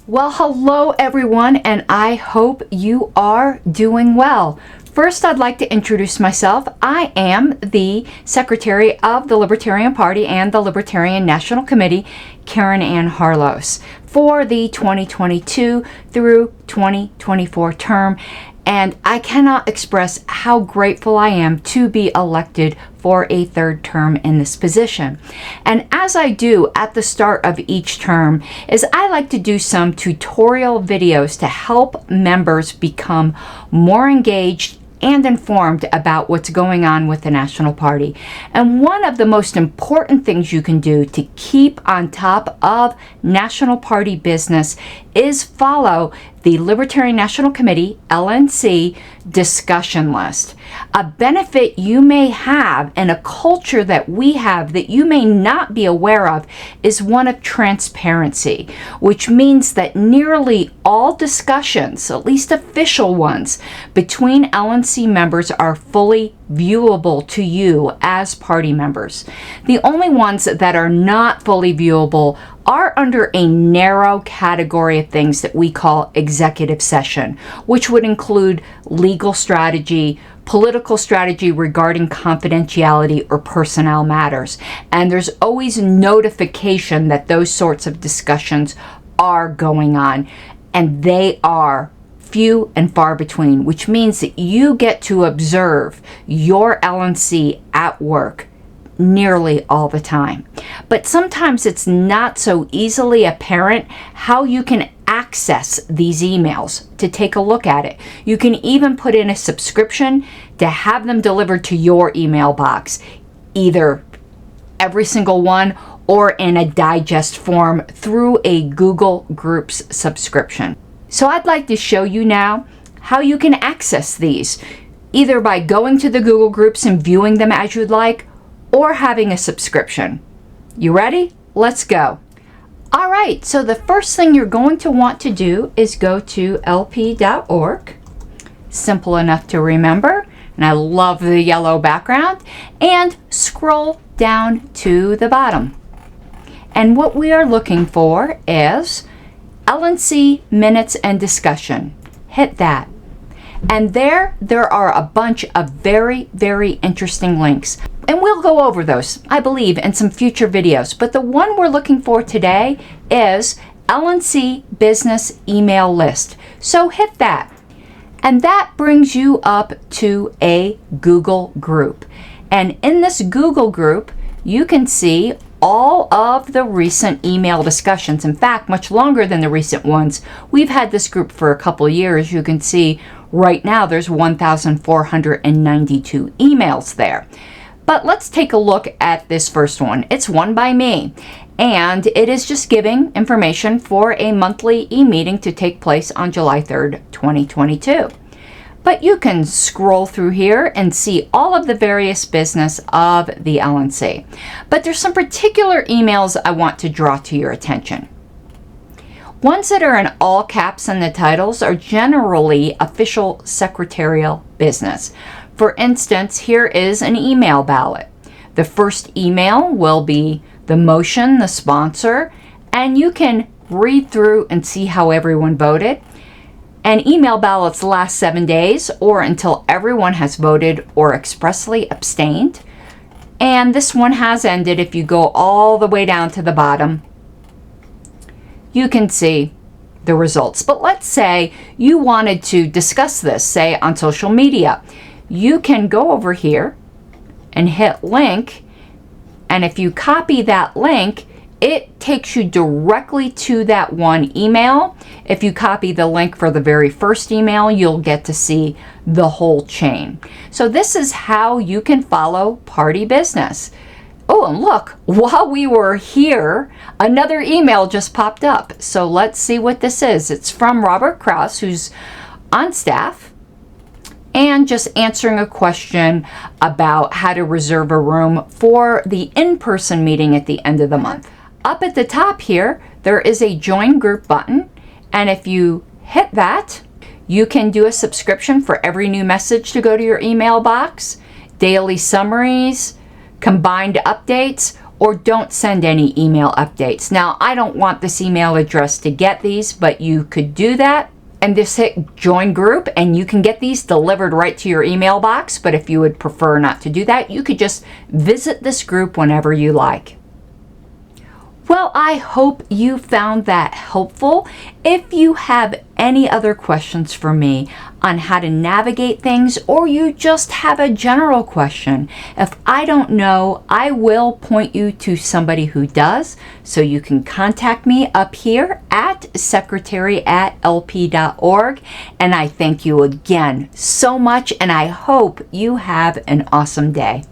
Well, hello everyone, and I hope you are doing well. First, I'd like to introduce myself. I am the Secretary of the Libertarian Party and the Libertarian National Committee, Karen Ann Harlos, for the 2022 through 2024 term. And I cannot express how grateful I am to be elected for a third term in this position. And as I do at the start of each term, is I like to do some tutorial videos to help members become more engaged and informed about what's going on with the National Party. And one of the most important things you can do to keep on top of National Party business is follow the Libertarian National Committee, LNC, discussion list. A benefit you may have and a culture that we have that you may not be aware of is one of transparency, which means that nearly all discussions, at least official ones, between LNC members are fully viewable to you as party members. The only ones that are not fully viewable are under a narrow category of things that we call executive session, which would include legal strategy, political strategy regarding confidentiality or personnel matters. And there's always notification that those sorts of discussions are going on, and they are few and far between, which means that you get to observe your LNC at work nearly all the time. But sometimes it's not so easily apparent how you can access these emails to take a look at it. You can even put in a subscription to have them delivered to your email box, either every single one or in a digest form through a Google Groups subscription. So I'd like to show you now how you can access these, either by going to the Google Groups and viewing them as you'd like, or having a subscription. You ready? Let's go. All right, so the first thing you're going to want to do is go to lp.org. Simple enough to remember, and I love the yellow background, and scroll down to the bottom. And what we are looking for is LNC minutes and discussion. Hit that. And there are a bunch of very, very interesting links. And we'll go over those, I believe, in some future videos. But the one we're looking for today is LNC Business Email List. So hit that. And that brings you up to a Google group. And in this Google group, you can see all of the recent email discussions. In fact, much longer than the recent ones. We've had this group for a couple of years. You can see right now there's 1,492 emails there. But let's take a look at this first one. It's one by me, and it is just giving information for a monthly e-meeting to take place on July 3rd, 2022. But you can scroll through here and see all of the various business of the LNC. But there's some particular emails I want to draw to your attention. Ones that are in all caps in the titles are generally official secretarial business. For instance, here is an email ballot. The first email will be the motion, the sponsor, and you can read through and see how everyone voted. And email ballots last 7 days or until everyone has voted or expressly abstained. And this one has ended. If you go all the way down to the bottom, you can see the results. But let's say you wanted to discuss this, say on social media. You can go over here and hit link. And if you copy that link, it takes you directly to that one email. If you copy the link for the very first email, you'll get to see the whole chain. So this is how you can follow party business. Oh, and look, while we were here, another email just popped up. So let's see what this is. It's from Robert Krause, who's on staff, and just answering a question about how to reserve a room for the in-person meeting at the end of the month. Up at the top here, there is a join group button, and if you hit that, you can do a subscription for every new message to go to your email box, daily summaries, combined updates, or don't send any email updates. Now, I don't want this email address to get these, but you could do that and just hit join group and you can get these delivered right to your email box. But if you would prefer not to do that, you could just visit this group whenever you like. Well, I hope you found that helpful. If you have any other questions for me on how to navigate things, or you just have a general question, if I don't know, I will point you to somebody who does. So you can contact me up here at secretary@lp.org. And I thank you again so much, and I hope you have an awesome day.